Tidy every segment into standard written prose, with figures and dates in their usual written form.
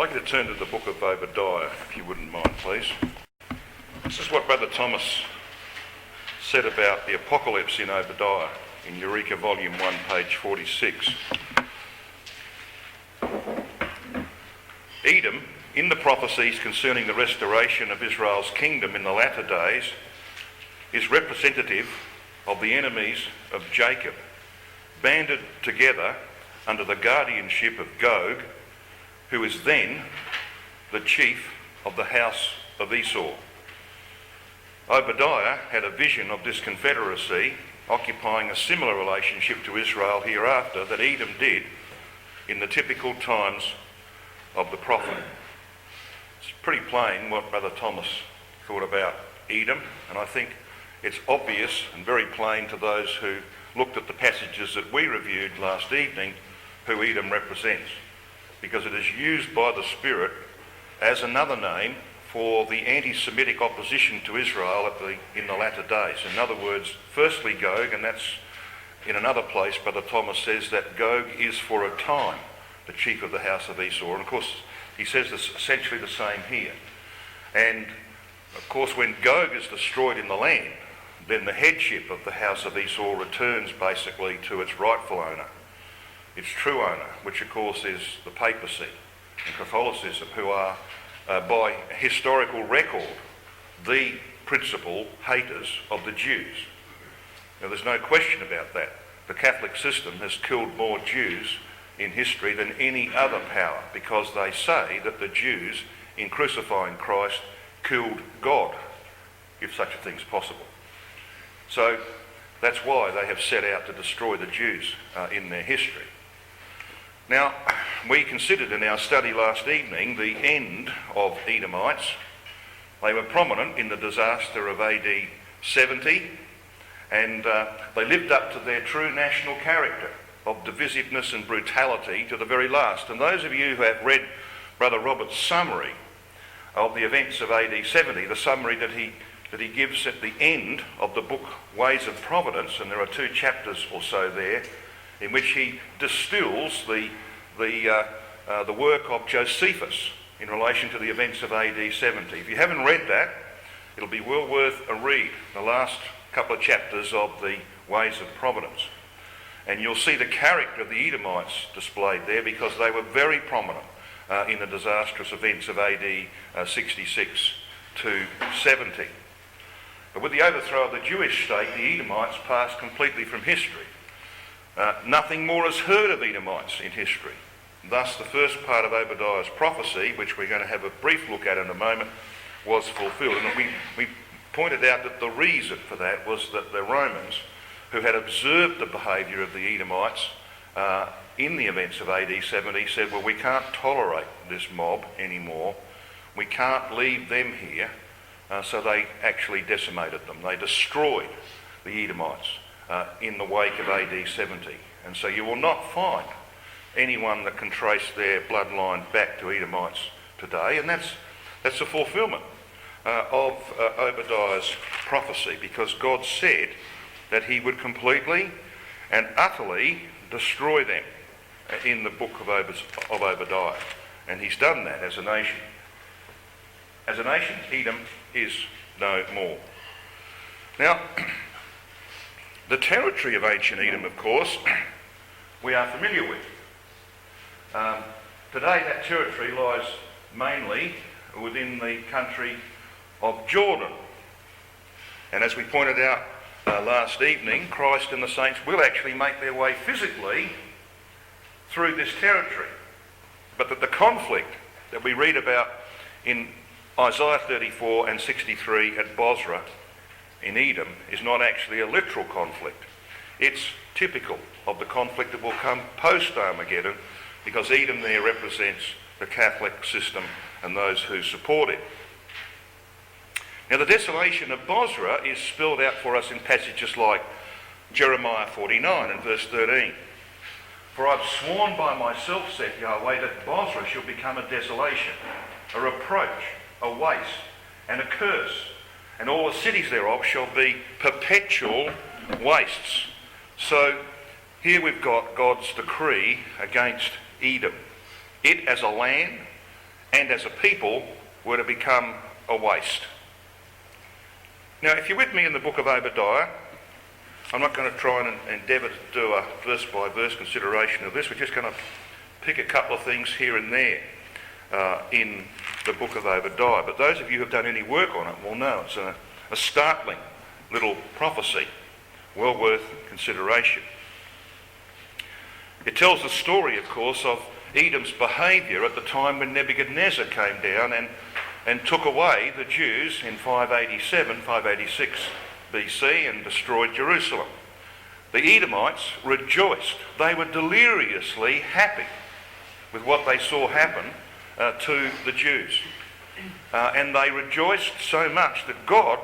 like you to turn to the book of Obadiah, if you wouldn't mind, please. This is what Brother Thomas said about the apocalypse in Obadiah, in Eureka Volume 1, page 46. Edom, in the prophecies concerning the restoration of Israel's kingdom in the latter days, is representative of the enemies of Jacob, banded together under the guardianship of Gog, who is then the chief of the house of Esau. Obadiah had a vision of this confederacy occupying a similar relationship to Israel hereafter that Edom did in the typical times of the prophet. It's pretty plain what Brother Thomas thought about Edom, and I think it's obvious and very plain to those who looked at the passages that we reviewed last evening who Edom represents, because it is used by the Spirit as another name for the anti-Semitic opposition to Israel in the latter days. In other words, firstly Gog, and that's in another place, Brother Thomas says that Gog is for a time the chief of the house of Esau. And of course, he says this essentially the same here. And of course, when Gog is destroyed in the land, then the headship of the house of Esau returns basically to its rightful owner, its true owner, which of course is the papacy and Catholicism, who are, by historical record, the principal haters of the Jews. Now, there's no question about that. The Catholic system has killed more Jews in history than any other power, because they say that the Jews, in crucifying Christ, killed God, if such a thing's possible. So that's why they have set out to destroy the Jews in their history. Now, we considered in our study last evening the end of Edomites. They were prominent in the disaster of AD 70, and they lived up to their true national character of divisiveness and brutality to the very last. And those of you who have read Brother Robert's summary of the events of AD 70, the summary that he gives at the end of the book Ways of Providence, and there are 2 chapters or so there, in which he distills the work of Josephus in relation to the events of AD 70. If you haven't read that, it'll be well worth a read, the last couple of chapters of the Ways of Providence. And you'll see the character of the Edomites displayed there, because they were very prominent in the disastrous events of AD 66 to 70. But with the overthrow of the Jewish state, the Edomites passed completely from history. Nothing more is heard of Edomites in history. Thus, the first part of Obadiah's prophecy, which we're going to have a brief look at in a moment, was fulfilled. And we pointed out that the reason for that was that the Romans, who had observed the behaviour of the Edomites in the events of AD 70, said, well, we can't tolerate this mob anymore. We can't leave them here. So they actually decimated them. They destroyed the Edomites in the wake of AD 70. And so you will not find anyone that can trace their bloodline back to Edomites today. And that's the fulfilment of Obadiah's prophecy, because God said that he would completely and utterly destroy them in the book of Obadiah. And he's done that as a nation. As a nation, Edom is no more. Now, the territory of ancient Edom, of course, we are familiar with. Today that territory lies mainly within the country of Jordan. And as we pointed out last evening, Christ and the saints will actually make their way physically through this territory. But that the conflict that we read about in Isaiah 34 and 63 at Bozrah in Edom is not actually a literal conflict. It's typical of the conflict that will come post-Armageddon, because Edom there represents the Catholic system and those who support it. Now, the desolation of Bozrah is spelled out for us in passages like Jeremiah 49 and verse 13. For I've sworn by myself, saith Yahweh, that Bozrah shall become a desolation, a reproach, a waste, and a curse, and all the cities thereof shall be perpetual wastes. So here we've got God's decree against Edom. It as a land and as a people were to become a waste. Now, if you're with me in the book of Obadiah, I'm not going to try and endeavour to do a verse-by-verse consideration of this. We're just going to pick a couple of things here and there in the book of Obadiah. But those of you who have done any work on it will know it's a startling little prophecy, well worth consideration. It tells the story, of course, of Edom's behaviour at the time when Nebuchadnezzar came down and took away the Jews in 586 BC and destroyed Jerusalem. The Edomites rejoiced. They were deliriously happy with what they saw happen to the Jews. And they rejoiced so much that God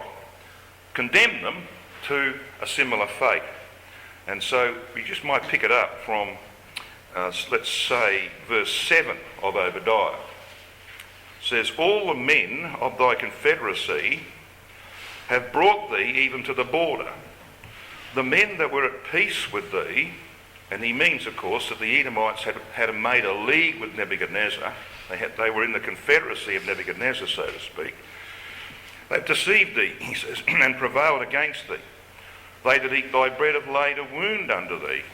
condemned them to a similar fate. And so we just might pick it up from, let's say, verse 7 of Obadiah. It says, "All the men of thy confederacy have brought thee even to the border. The men that were at peace with thee," and he means, of course, that the Edomites had made a league with Nebuchadnezzar. They were in the confederacy of Nebuchadnezzar, so to speak. "They've deceived thee," he says, "and prevailed against thee. They that eat thy bread have laid a wound unto thee.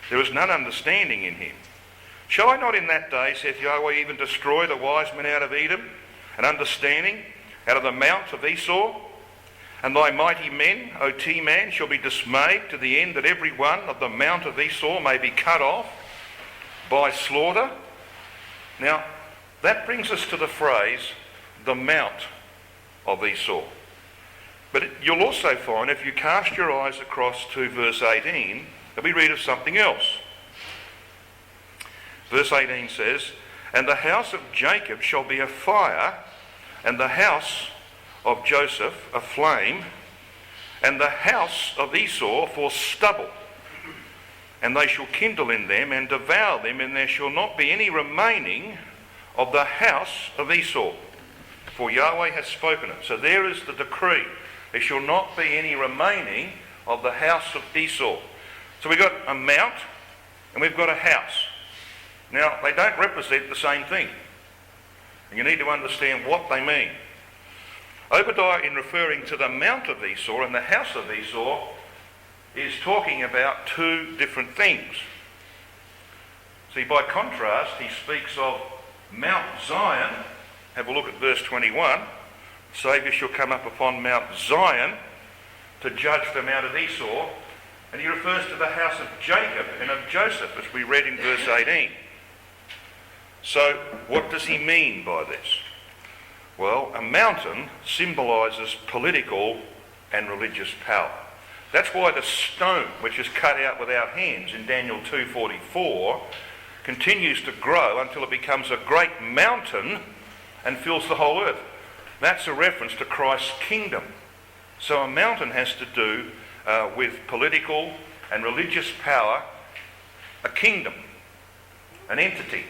There is none understanding in him. Shall I not in that day, saith Yahweh, even destroy the wise men out of Edom, and understanding out of the mount of Esau? And thy mighty men, O T-man, shall be dismayed to the end that every one of the mount of Esau may be cut off by slaughter." Now, that brings us to the phrase, the mount of Esau. But you'll also find, if you cast your eyes across to verse 18, that we read of something else. Verse 18 says, "And the house of Jacob shall be a fire, and the house of Joseph a flame, and the house of Esau for stubble. And they shall kindle in them and devour them, and there shall not be any remaining of the house of Esau. For Yahweh has spoken it." So there is the decree. There shall not be any remaining of the house of Esau. So we've got a mount and we've got a house. Now, they don't represent the same thing. And you need to understand what they mean. Obadiah, in referring to the mount of Esau and the house of Esau, is talking about two different things. See, by contrast, he speaks of Mount Zion. Have a look at verse 21. "Saviour shall come up upon Mount Zion to judge them out of Esau." And he refers to the house of Jacob and of Joseph, as we read in verse 18. So, what does he mean by this? Well, a mountain symbolises political and religious power. That's why the stone, which is cut out with our hands in Daniel 2:44, continues to grow until it becomes a great mountain and fills the whole earth. That's a reference to Christ's kingdom. So a mountain has to do with political and religious power, a kingdom, an entity.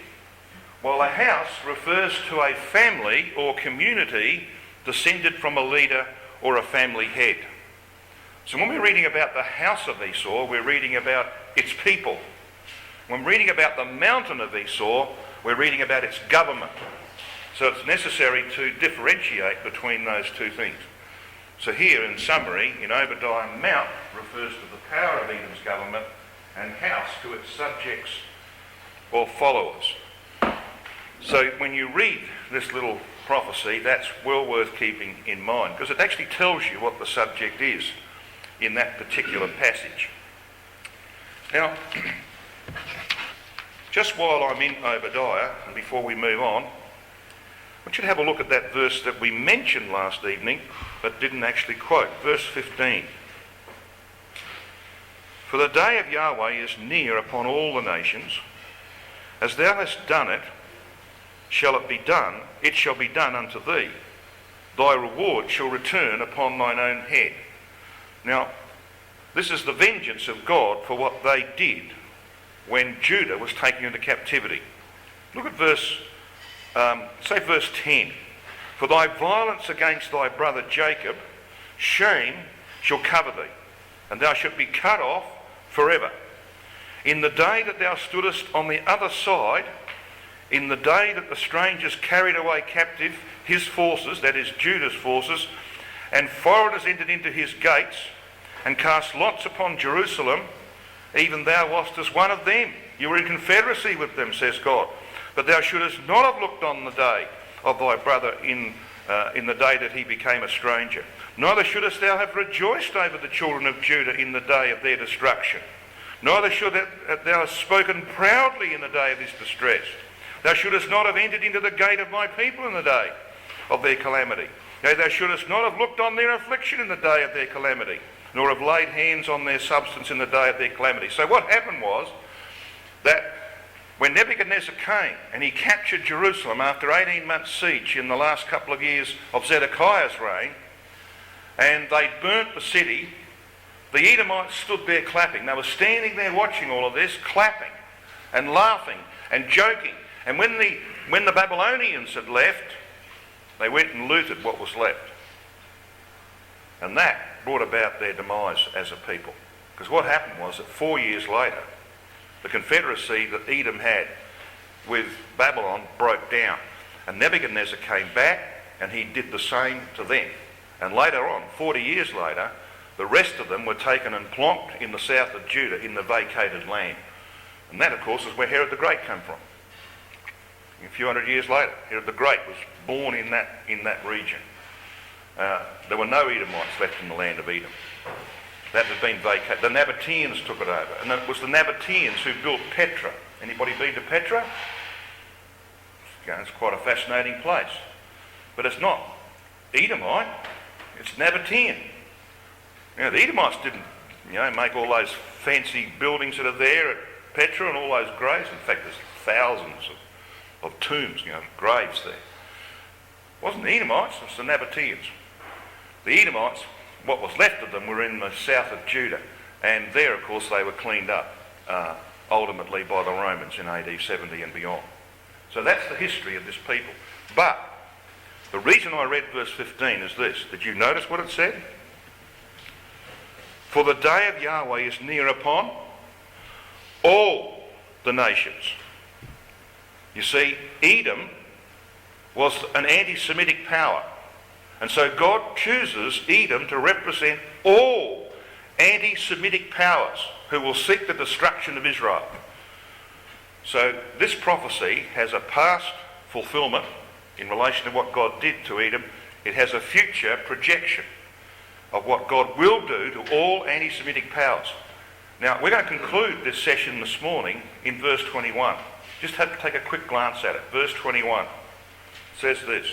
While a house refers to a family or community descended from a leader or a family head. So when we're reading about the house of Esau, we're reading about its people. When we're reading about the mountain of Esau, we're reading about its government. So it's necessary to differentiate between those two things. So here, in summary, in Obadiah, mount refers to the power of Edom's government, and house to its subjects or followers. So when you read this little prophecy, that's well worth keeping in mind, because it actually tells you what the subject is in that particular passage. Now, just while I'm in Obadiah, and before we move on, I want you to have a look at that verse that we mentioned last evening, but didn't actually quote. Verse 15. "For the day of Yahweh is near upon all the nations. As thou hast done it, shall it be done, it shall be done unto thee. Thy reward shall return upon thine own head." Now, this is the vengeance of God for what they did when Judah was taken into captivity. Look at verse 10. "For thy violence against thy brother Jacob, shame shall cover thee, and thou shalt be cut off forever. In the day that thou stoodest on the other side, in the day that the strangers carried away captive his forces, that is Judah's forces, and foreigners entered into his gates and cast lots upon Jerusalem, even thou wast as one of them. You were in confederacy with them, says God. But thou shouldest not have looked on the day of thy brother in the day that he became a stranger. Neither shouldest thou have rejoiced over the children of Judah in the day of their destruction. Neither should thou have spoken proudly in the day of his distress. Thou shouldest not have entered into the gate of my people in the day of their calamity. Yea, thou shouldest not have looked on their affliction in the day of their calamity, nor have laid hands on their substance in the day of their calamity. So what happened was that when Nebuchadnezzar came and he captured Jerusalem after 18 months siege in the last couple of years of Zedekiah's reign, and they burnt the city, the Edomites stood there clapping. They were standing there watching all of this, clapping and laughing and joking. And when the Babylonians had left, they went and looted what was left. And that brought about their demise as a people. Because what happened was that 4 years later, the confederacy that Edom had with Babylon broke down. And Nebuchadnezzar came back and he did the same to them. And later on, 40 years later, the rest of them were taken and plonked in the south of Judah in the vacated land. And that, of course, is where Herod the Great came from. A few hundred years later, Herod the Great was born in that region. There were no Edomites left in the land of Edom. That had been vacated. The Nabateans took it over. And it was the Nabateans who built Petra. Anybody been to Petra? It's quite a fascinating place. But it's not Edomite, it's Nabatean. The Edomites didn't make all those fancy buildings that are there at Petra and all those graves. In fact, there's thousands of tombs, graves there. It wasn't the Edomites, it was the Nabateans. The Edomites, what was left of them, were in the south of Judah. And there, of course, they were cleaned up ultimately by the Romans in AD 70 and beyond. So that's the history of this people. But the reason I read verse 15 is this. Did you notice what it said? For the day of Yahweh is near upon all the nations. You see, Edom was an anti-Semitic power. And so God chooses Edom to represent all anti-Semitic powers who will seek the destruction of Israel. So this prophecy has a past fulfillment in relation to what God did to Edom. It has a future projection of what God will do to all anti-Semitic powers. Now, we're going to conclude this session this morning in verse 21. Just have to take a quick glance at it. Verse 21 says this,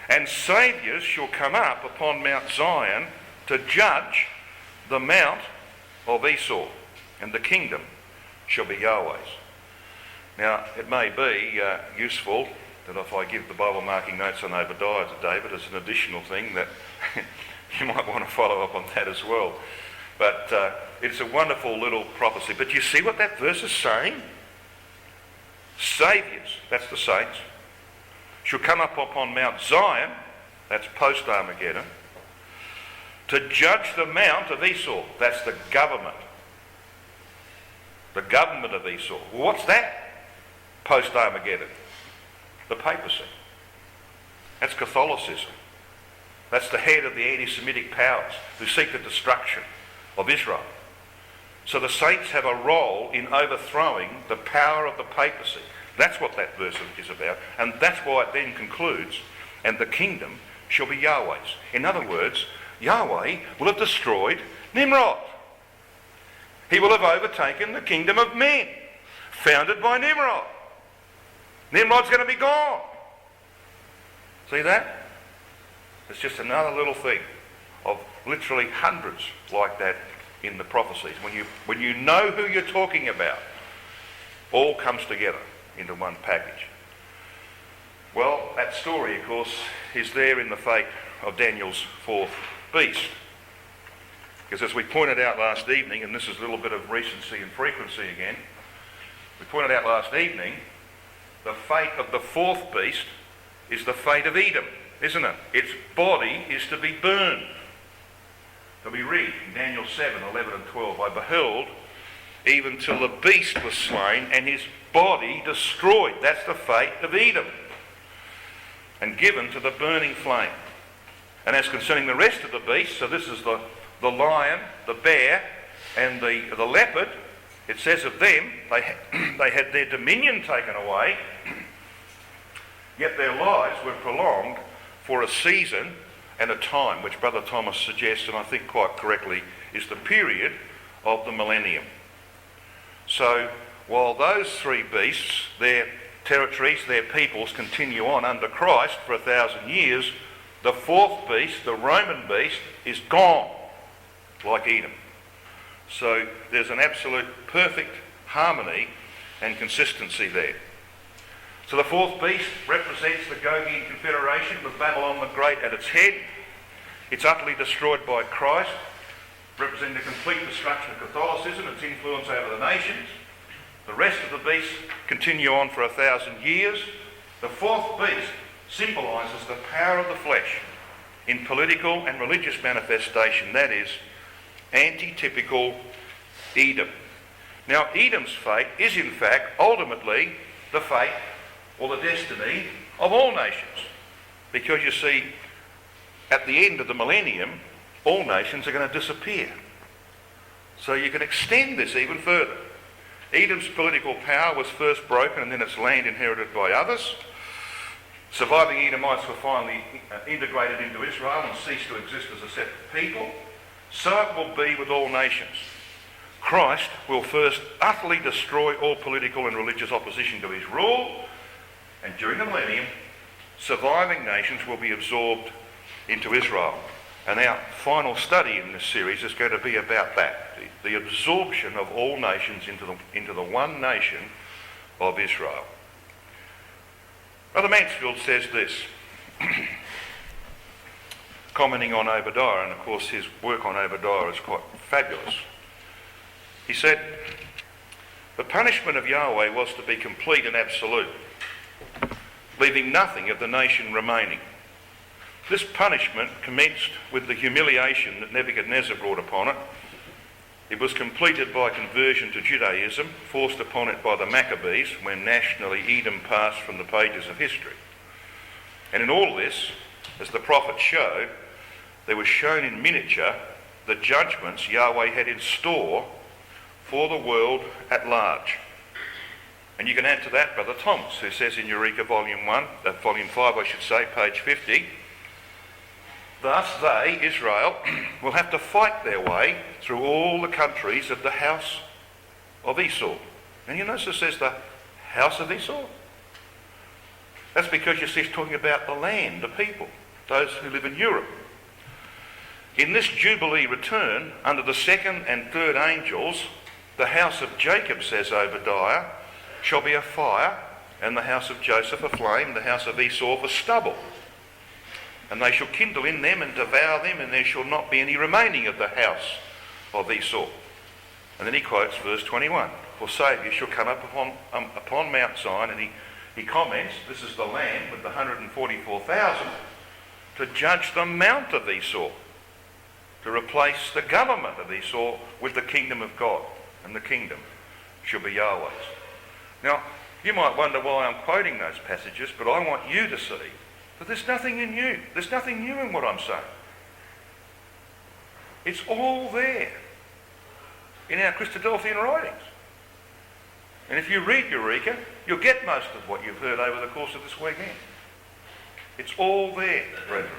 and saviours shall come up upon Mount Zion to judge the mount of Esau, and the kingdom shall be Yahweh's. Now, it may be useful that if I give the Bible marking notes on Obadiah today, but as an additional thing that you might want to follow up on that as well. But it's a wonderful little prophecy. But you see what that verse is saying? Saviours, that's the saints, shall come up upon Mount Zion, that's post-Armageddon, to judge the mount of Esau, that's the government. The government of Esau. Well, what's that? Post-Armageddon. The papacy. That's Catholicism. That's the head of the anti-Semitic powers who seek the destruction of Israel. So the saints have a role in overthrowing the power of the papacy. That's what that verse is about. And that's why it then concludes, and the kingdom shall be Yahweh's. In other words, Yahweh will have destroyed Nimrod. He will have overtaken the kingdom of men, founded by Nimrod. Nimrod's going to be gone. See that? It's just another little thing of literally hundreds like that in the prophecies. When you know who you're talking about, all comes together into one package. Well, that story, of course, is there in the fate of Daniel's fourth beast. Because as we pointed out last evening, and this is a little bit of recency and frequency again, we pointed out last evening, the fate of the fourth beast is the fate of Edom, isn't it? Its body is to be burned. So we read in Daniel 7, 11 and 12, I beheld even till the beast was slain and his body destroyed. That's the fate of Edom. And given to the burning flame. And as concerning the rest of the beasts, so this is the lion, the bear, and the leopard, it says of them, they had their dominion taken away, yet their lives were prolonged for a season and a time, which Brother Thomas suggests, and I think quite correctly, is the period of the millennium. So, while those three beasts, their territories, their peoples, continue on under Christ for 1,000 years, the fourth beast, the Roman beast, is gone, like Edom. So there's an absolute perfect harmony and consistency there. So the fourth beast represents the Gogian Confederation with Babylon the Great at its head. It's utterly destroyed by Christ, representing the complete destruction of Catholicism, its influence over the nations. The rest of the beasts continue on for 1,000 years. The fourth beast symbolises the power of the flesh in political and religious manifestation, that is, anti-typical Edom. Now, Edom's fate is in fact ultimately the fate or the destiny of all nations, because you see, at the end of the millennium, all nations are going to disappear. So you can extend this even further. Edom's political power was first broken and then its land inherited by others. Surviving Edomites were finally integrated into Israel and ceased to exist as a separate people. So it will be with all nations. Christ will first utterly destroy all political and religious opposition to his rule, and during the millennium, surviving nations will be absorbed into Israel. And our final study in this series is going to be about that, the absorption of all nations into the one nation of Israel. Brother Mansfield says this, commenting on Obadiah, and of course his work on Obadiah is quite fabulous. He said, the punishment of Yahweh was to be complete and absolute, leaving nothing of the nation remaining. This punishment commenced with the humiliation that Nebuchadnezzar brought upon it. It was completed by conversion to Judaism, forced upon it by the Maccabees, when nationally Edom passed from the pages of history. And in all this, as the prophet showed, there was shown in miniature the judgments Yahweh had in store for the world at large. And you can add to that Brother Thomas, who says in Eureka Volume 5 I should say, page 50, thus they, Israel, will have to fight their way through all the countries of the house of Esau. And you notice it says the house of Esau? That's because you see it's talking about the land, the people, those who live in Europe. In this Jubilee return, under the second and third angels, the house of Jacob, says Obadiah, shall be a fire, and the house of Joseph a flame, the house of Esau for stubble. And they shall kindle in them and devour them, and there shall not be any remaining of the house of Esau. And then he quotes verse 21, for Saviour shall come up upon Mount Zion, and he comments, this is the land with the 144,000, to judge the mount of Esau, to replace the government of Esau with the kingdom of God, and the kingdom shall be Yahweh's. Now, you might wonder why I'm quoting those passages, but I want you to see that there's nothing new. There's nothing new in what I'm saying. It's all there in our Christadelphian writings. And if you read Eureka, you'll get most of what you've heard over the course of this weekend. It's all there, brethren.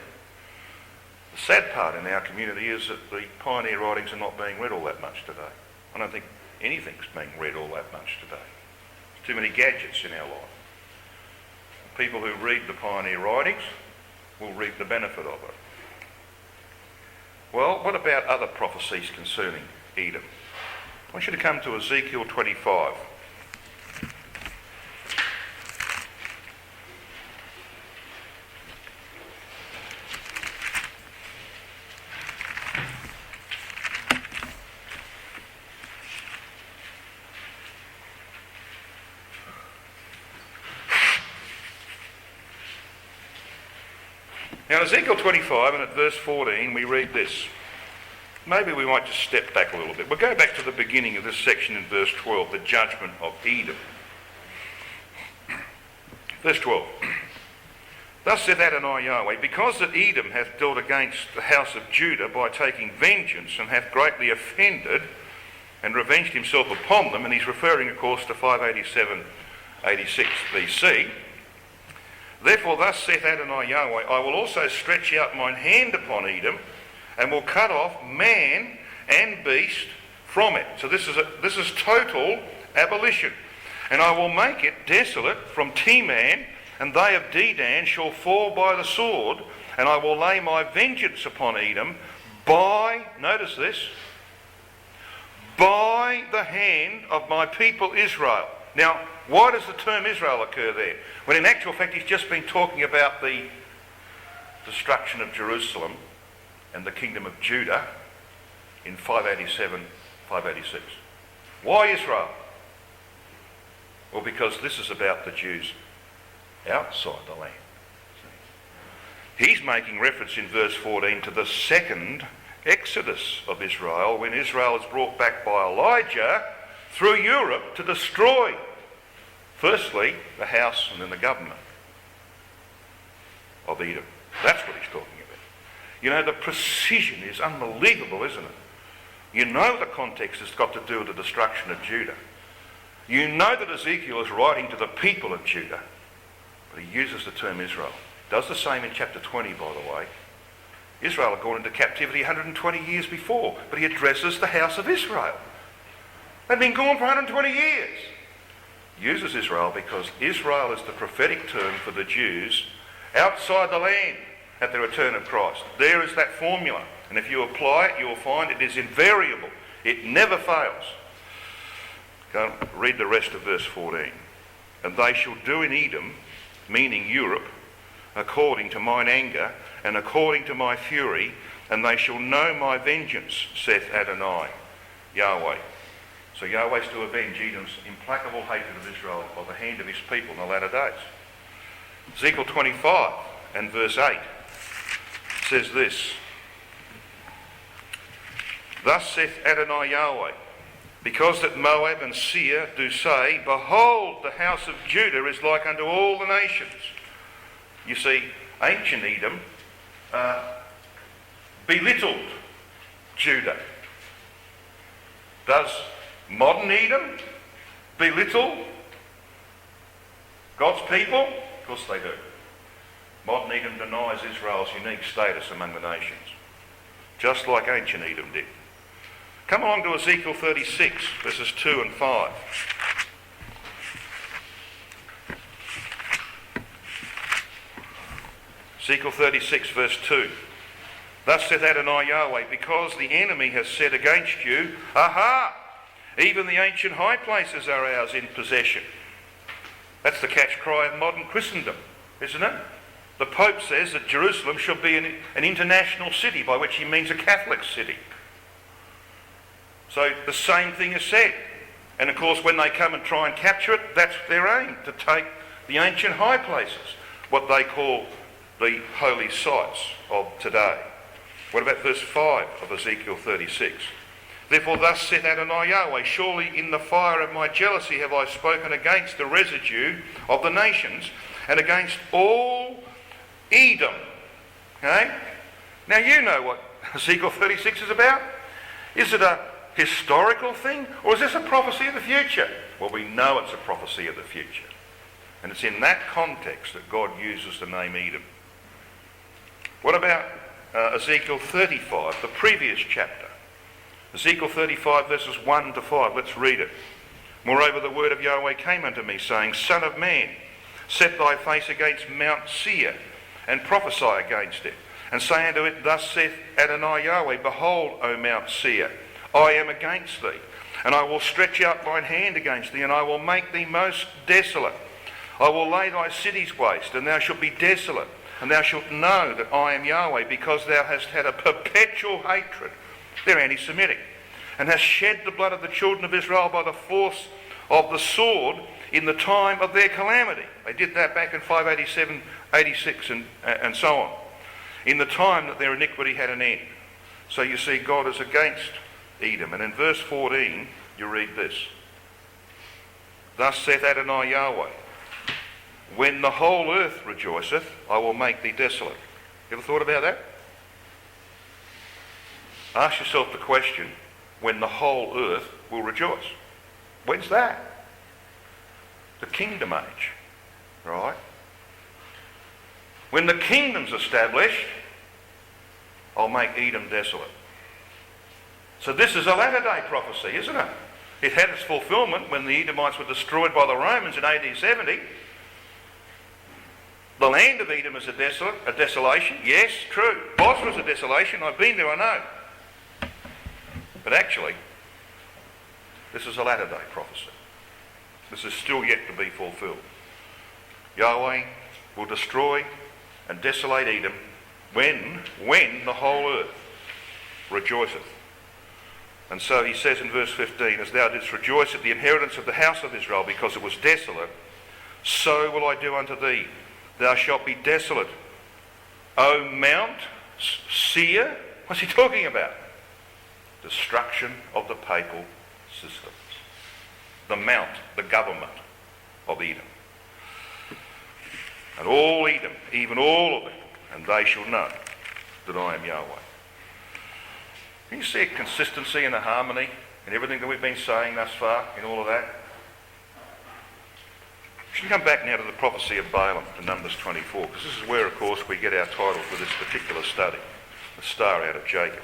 The sad part in our community is that the pioneer writings are not being read all that much today. I don't think anything's being read all that much today. There's too many gadgets in our life. People who read the pioneer writings will reap the benefit of it. Well, what about other prophecies concerning Edom? I want you to come to Ezekiel 25. Now in Ezekiel 25 and at verse 14 we read this. maybe we might just step back a little bit. We'll go back to the beginning of this section in verse 12, the judgment of Edom. Verse 12. Thus saith Adonai Yahweh, because that Edom hath dealt against the house of Judah by taking vengeance, and hath greatly offended, and revenged himself upon them, and he's referring, of course, to 586 BC. Therefore thus saith Adonai Yahweh, I will also stretch out mine hand upon Edom, and will cut off man and beast from it. So this is total abolition. And I will make it desolate from Teman, and they of Dedan shall fall by the sword, and I will lay my vengeance upon Edom by, notice this, by the hand of my people Israel. Now, why does the term Israel occur there? When in actual fact he's just been talking about the destruction of Jerusalem and the kingdom of Judah in 587, 586. Why Israel? Well, because this is about the Jews outside the land. He's making reference in verse 14 to the second exodus of Israel, when Israel is brought back by Elijah through Europe to destroy, firstly, the house and then the government of Edom. That's what he's talking about. You know, the precision is unbelievable, isn't it? You know the context has got to do with the destruction of Judah. You know that Ezekiel is writing to the people of Judah, but he uses the term Israel. Does the same in chapter 20, by the way. Israel had gone into captivity 120 years before, but he addresses the house of Israel. They've been gone for 120 years. He uses Israel because Israel is the prophetic term for the Jews outside the land at the return of Christ. There is that formula, and if you apply it, you will find it is invariable. It never fails. Go and read the rest of verse 14. And they shall do in Edom, meaning Europe, according to mine anger and according to my fury, and they shall know my vengeance, saith Adonai, Yahweh. So Yahweh's to avenge Edom's implacable hatred of Israel by the hand of his people in the latter days. Ezekiel 25 and verse 8 says this, Thus saith Adonai Yahweh, because that Moab and Seir do say, Behold, the house of Judah is like unto all the nations. You see, ancient Edom belittled Judah. Does modern Edom belittle God's people? Of course they do. Modern Edom denies Israel's unique status among the nations, just like ancient Edom did. Come along to Ezekiel 36, verses 2 and 5. Ezekiel 36, verse 2. Thus saith Adonai Yahweh, because the enemy has said against you, Aha! Even the ancient high places are ours in possession. That's the catch cry of modern Christendom, isn't it? The Pope says that Jerusalem should be an international city, by which he means a Catholic city. So the same thing is said. And of course, when they come and try and capture it, that's their aim, to take the ancient high places, what they call the holy sites of today. What about verse 5 of Ezekiel 36? Therefore thus saith Adonai Yahweh, surely in the fire of my jealousy have I spoken against the residue of the nations, and against all Edom. Okay? Now you know what Ezekiel 36 is about. Is it a historical thing, or is this a prophecy of the future? Well, we know it's a prophecy of the future. And it's in that context that God uses the name Edom. What about Ezekiel 35, the previous chapter? Ezekiel 35, verses 1 to 5. Let's read it. Moreover, the word of Yahweh came unto me, saying, Son of man, set thy face against Mount Seir, and prophesy against it, and say unto it, Thus saith Adonai Yahweh, Behold, O Mount Seir, I am against thee, and I will stretch out mine hand against thee, and I will make thee most desolate. I will lay thy cities waste, and thou shalt be desolate, and thou shalt know that I am Yahweh, because thou hast had a perpetual hatred. They're anti-Semitic. And hast shed the blood of the children of Israel by the force of the sword in the time of their calamity. They did that back in 587, 86 and so on. In the time that their iniquity had an end. So you see, God is against Edom. And in verse 14, you read this. Thus saith Adonai Yahweh, when the whole earth rejoiceth, I will make thee desolate. You ever thought about that? Ask yourself the question, when the whole earth will rejoice. When's that? The kingdom age, right? When the kingdom's established, I'll make Edom desolate. So this is a latter-day prophecy, isn't it? It had its fulfilment when the Edomites were destroyed by the Romans in AD 70. The land of Edom is a desolation. Yes, true. Bosra is a desolation. I've been there, I know. But actually, this is a latter-day prophecy. This is still yet to be fulfilled. Yahweh will destroy and desolate Edom when the whole earth rejoiceth. And so he says in verse 15, as thou didst rejoice at the inheritance of the house of Israel because it was desolate, so will I do unto thee. Thou shalt be desolate, O Mount Seir. What's he talking about? Destruction of the papal systems. The mount, the government of Edom. And all Edom, even all of it, and they shall know that I am Yahweh. Can you see a consistency and a harmony in everything that we've been saying thus far, in all of that? We should come back now to the prophecy of Balaam, to Numbers 24, because this is where, of course, we get our title for this particular study, the star out of Jacob.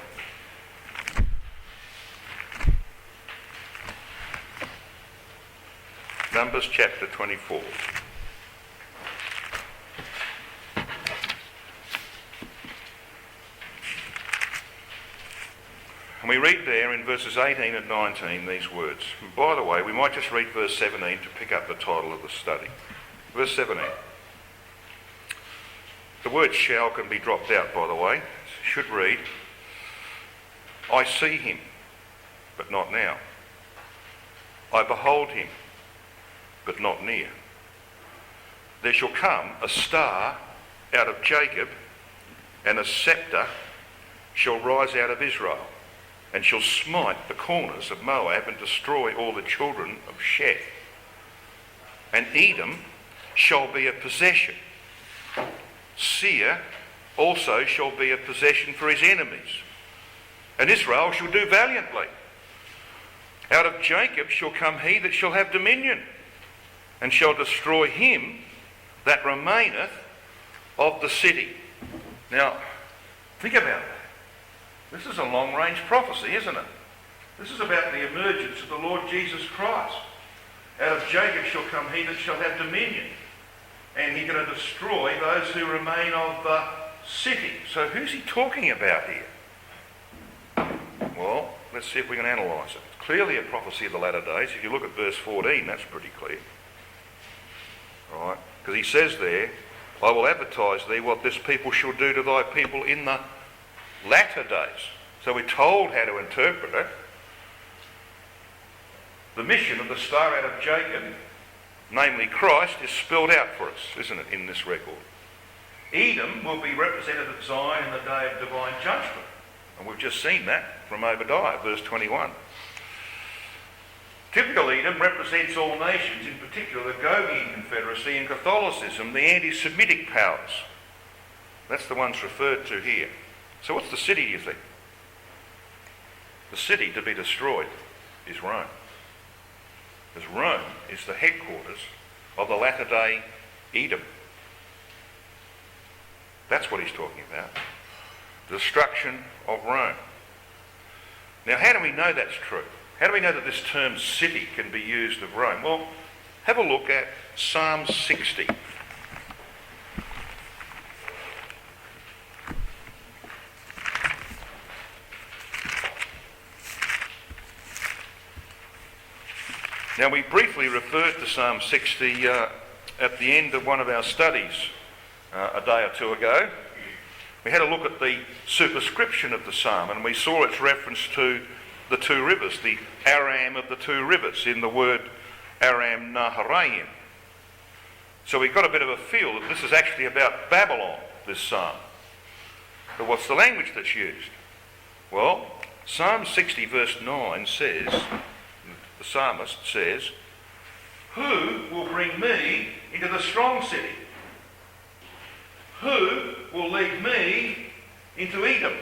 Numbers chapter 24. And we read there in verses 18 and 19 these words. And by the way, we might just read verse 17 to pick up the title of the study. Verse 17. The word shall can be dropped out, by the way. It should read, I see him, but not now. I behold him, but not near. There shall come a star out of Jacob, and a sceptre shall rise out of Israel, and shall smite the corners of Moab and destroy all the children of Sheth. And Edom shall be a possession. Seir also shall be a possession for his enemies. And Israel shall do valiantly. Out of Jacob shall come he that shall have dominion, and shall destroy him that remaineth of the city. Now, think about that. This is a long-range prophecy, isn't it? This is about the emergence of the Lord Jesus Christ. Out of Jacob shall come he that shall have dominion, and he's going to destroy those who remain of the city. So who's he talking about here? Well, let's see if we can analyse it. It's clearly a prophecy of the latter days. If you look at verse 14, that's pretty clear. Right? Because he says there, I will advertise thee what this people shall do to thy people in the latter days. So we're told how to interpret it. The mission of the star out of Jacob, namely Christ, is spelled out for us, isn't it, in this record? Edom will be represented at Zion in the day of divine judgment. And we've just seen that from Obadiah, verse 21. Typical Edom represents all nations, in particular the Cowie Confederacy and Catholicism, the anti-Semitic powers. That's the ones referred to here. So what's the city, do you think? The city to be destroyed is Rome. Because Rome is the headquarters of the latter-day Edom. That's what he's talking about. The destruction of Rome. Now, how do we know that's true? How do we know that this term city can be used of Rome? Well, have a look at Psalm 60. Now, we briefly referred to Psalm 60 at the end of one of our studies a day or two ago. We had a look at the superscription of the psalm, and we saw its reference to the two rivers, the Aram of the two rivers, in the word Aram Naharaim. So we got a bit of a feel that this is actually about Babylon, this psalm. But what's the language that's used? Well, Psalm 60 verse 9 says, the psalmist says, "Who will bring me into the strong city? Who will lead me into Edom?"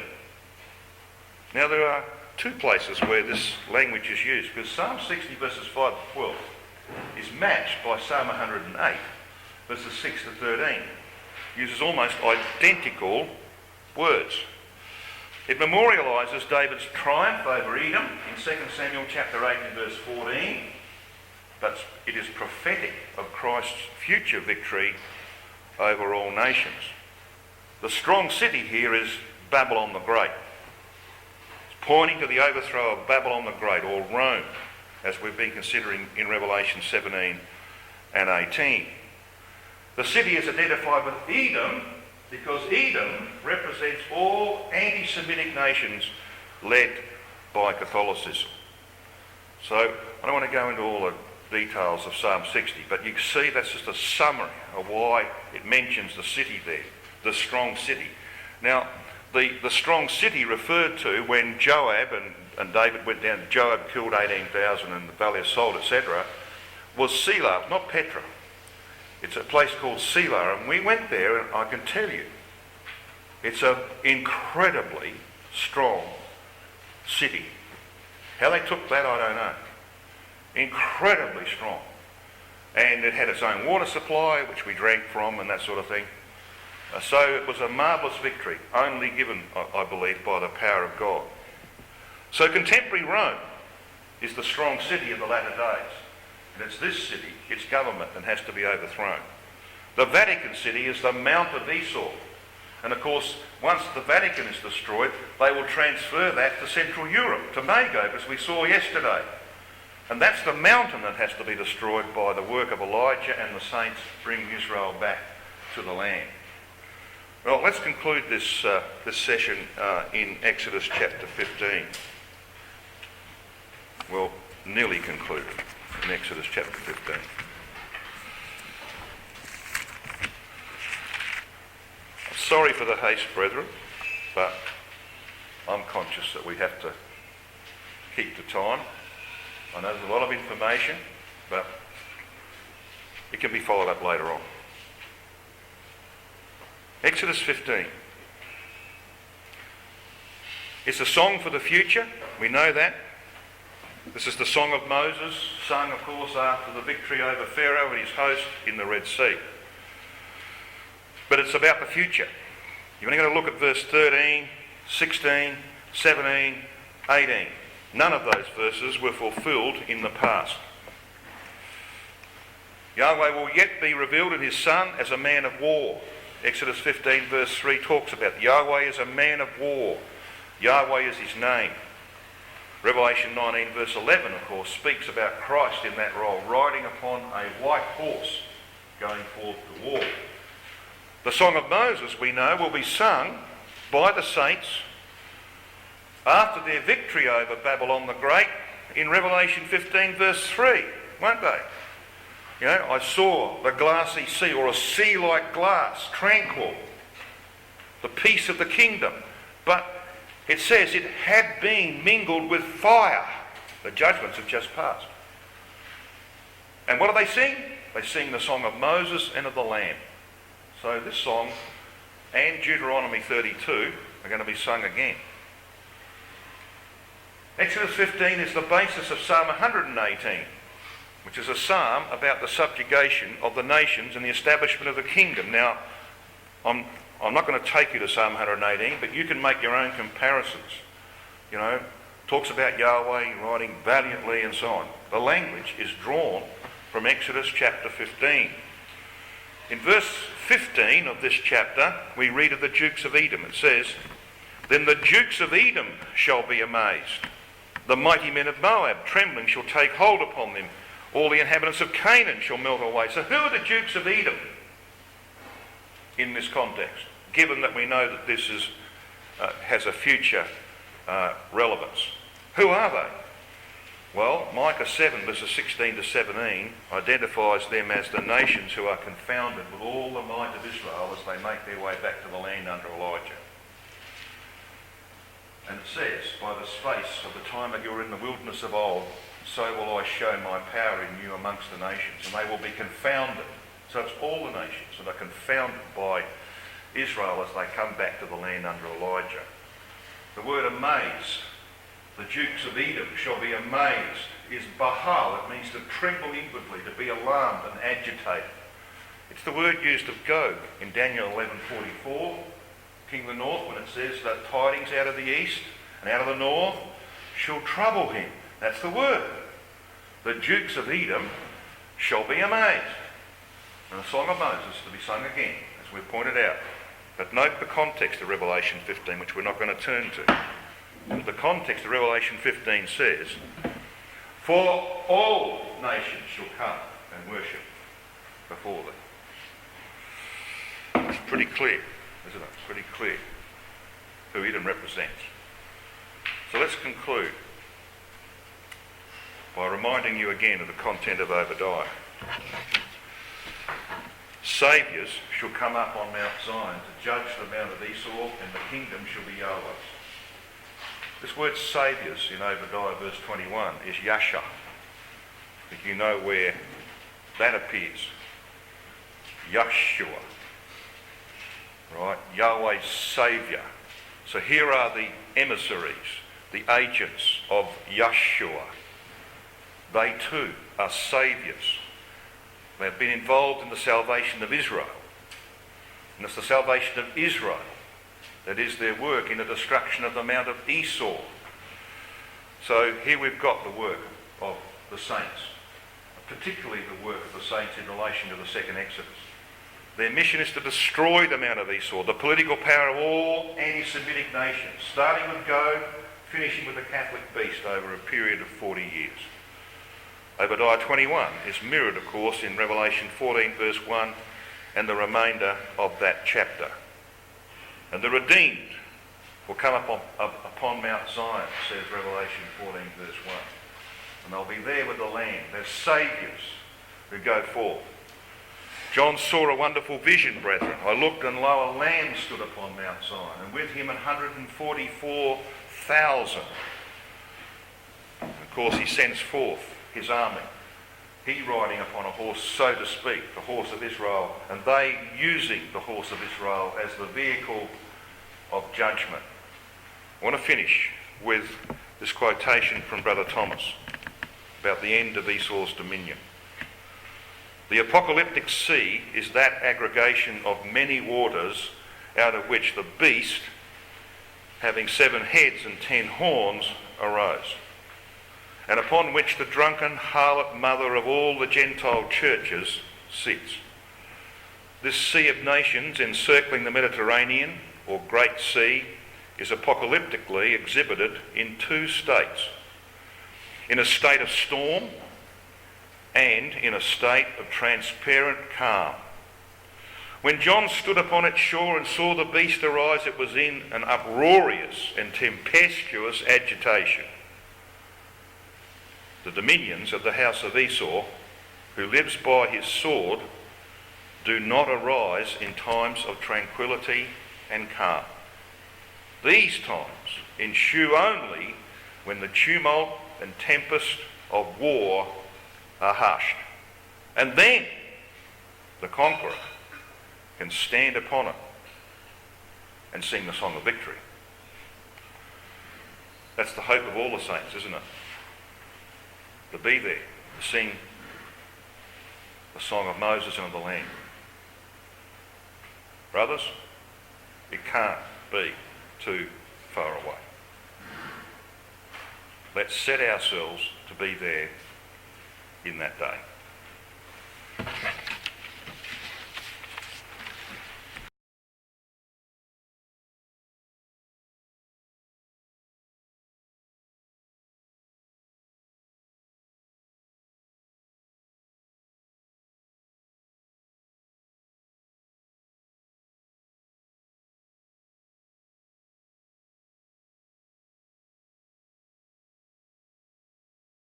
Now there are two places where this language is used, because Psalm 60 verses 5 to 12 is matched by Psalm 108 verses 6 to 13. Uses almost identical words. It memorialises David's triumph over Edom in 2 Samuel chapter 8 and verse 14, but it is prophetic of Christ's future victory over all nations. The strong city here is Babylon the Great. It's pointing to the overthrow of Babylon the Great, or Rome, as we've been considering in Revelation 17 and 18. The city is identified with Edom because Edom represents all anti-Semitic nations led by Catholicism. So I don't want to go into all the details of Psalm 60, but you can see that's just a summary of why it mentions the city there, the strong city. Now, the strong city referred to when Joab and David went down, Joab killed 18,000 in the Valley of Salt, etc., was Selah, not Petra. It's a place called Selah, and we went there, and I can tell you, it's an incredibly strong city. How they took that, I don't know. Incredibly strong. And it had its own water supply, which we drank from, and that sort of thing. So it was a marvellous victory, only given, I believe, by the power of God. So contemporary Rome is the strong city of the latter days. And it's this city, its government, that has to be overthrown. The Vatican City is the Mount of Esau. And of course, once the Vatican is destroyed, they will transfer that to Central Europe, to Magog, as we saw yesterday. And that's the mountain that has to be destroyed by the work of Elijah and the saints bringing Israel back to the land. Well, let's conclude this session in Exodus chapter 15. Well, nearly concluded in Exodus chapter 15. I'm sorry for the haste, brethren, but I'm conscious that we have to keep to time. I know there's a lot of information, but it can be followed up later on. Exodus 15. It's a song for the future. We know that. This is the song of Moses, sung, of course, after the victory over Pharaoh and his host in the Red Sea. But it's about the future. You're only going to look at verse 13, 16, 17, 18. None of those verses were fulfilled in the past. Yahweh will yet be revealed in his Son as a man of war. Exodus 15 verse 3 talks about Yahweh is a man of war. Yahweh is his name. Revelation 19 verse 11, of course, speaks about Christ in that role, riding upon a white horse, going forth to war. The Song of Moses, we know, will be sung by the saints after their victory over Babylon the Great in Revelation 15 verse 3, won't they? You know, I saw the glassy sea, or a sea like glass, tranquil, the peace of the kingdom. But it says it had been mingled with fire. The judgments have just passed. And what do they sing? They sing the song of Moses and of the Lamb. So this song and Deuteronomy 32 are going to be sung again. Exodus 15 is the basis of Psalm 118, which is a psalm about the subjugation of the nations and the establishment of the kingdom. Now, I'm not going to take you to Psalm 118, but you can make your own comparisons. You know, talks about Yahweh riding valiantly and so on. The language is drawn from Exodus chapter 15. In verse 15 of this chapter, we read of the dukes of Edom. It says, "Then the dukes of Edom shall be amazed. The mighty men of Moab, trembling, shall take hold upon them. All the inhabitants of Canaan shall melt away." So who are the dukes of Edom in this context, given that we know that this is, has a future relevance? Who are they? Well, Micah 7 verses 16 to 17 identifies them as the nations who are confounded with all the might of Israel as they make their way back to the land under Elijah. And it says, by the space of the time that you were in the wilderness of old, so will I show my power in you amongst the nations, and they will be confounded. So it's all the nations that are confounded by Israel as they come back to the land under Elijah. The word amaze, the dukes of Edom shall be amazed, is bahal. It means to tremble inwardly, to be alarmed and agitated. It's the word used of Gog in Daniel 11:44, king of the north, when it says that tidings out of the east and out of the north shall trouble him. That's the word. The dukes of Edom shall be amazed. And the Song of Moses to be sung again, as we've pointed out. But note the context of Revelation 15, which we're not going to turn to. And the context of Revelation 15 says, for all nations shall come and worship before thee. It's pretty clear, isn't it? It's pretty clear who Edom represents. So let's conclude by reminding you again of the content of Obadiah. Saviours shall come up on Mount Zion to judge the mount of Esau, and the kingdom shall be Yahweh's. This word saviours in Obadiah verse 21 is Yasha. If you know where that appears. Yahshua. Right? Yahweh's saviour. So here are the emissaries, the agents of Yahshua. They too are saviours. They have been involved in the salvation of Israel. And it's the salvation of Israel that is their work in the destruction of the mount of Esau. So here we've got the work of the saints, particularly the work of the saints in relation to the second Exodus. Their mission is to destroy the mount of Esau, the political power of all anti-Semitic nations, starting with Gog, finishing with the Catholic beast over a period of 40 years. Obadiah 21 is mirrored, of course, in Revelation 14 verse 1 and the remainder of that chapter. And the redeemed will come upon Mount Zion, says Revelation 14 verse 1. And they'll be there with the Lamb. They're saviours who go forth. John saw a wonderful vision, brethren. I looked, and lo, a Lamb stood upon Mount Zion, and with him 144,000. Of course, he sends forth his army. He riding upon a horse, so to speak, the horse of Israel, and they using the horse of Israel as the vehicle of judgment. I want to finish with this quotation from Brother Thomas about the end of Esau's dominion. The apocalyptic sea is that aggregation of many waters out of which the beast, having 7 heads and 10 horns, arose, and upon which the drunken harlot mother of all the Gentile churches sits. This sea of nations encircling the Mediterranean, or Great Sea, is apocalyptically exhibited in 2 states. In a state of storm and in a state of transparent calm. When John stood upon its shore and saw the beast arise, it was in an uproarious and tempestuous agitation. The dominions of the house of Esau, who lives by his sword, do not arise in times of tranquility and calm. These times ensue only when the tumult and tempest of war are hushed. And then the conqueror can stand upon it and sing the song of victory. That's the hope of all the saints, isn't it? To be there, to sing the song of Moses and of the Lamb. Brothers, it can't be too far away. Let's set ourselves to be there in that day.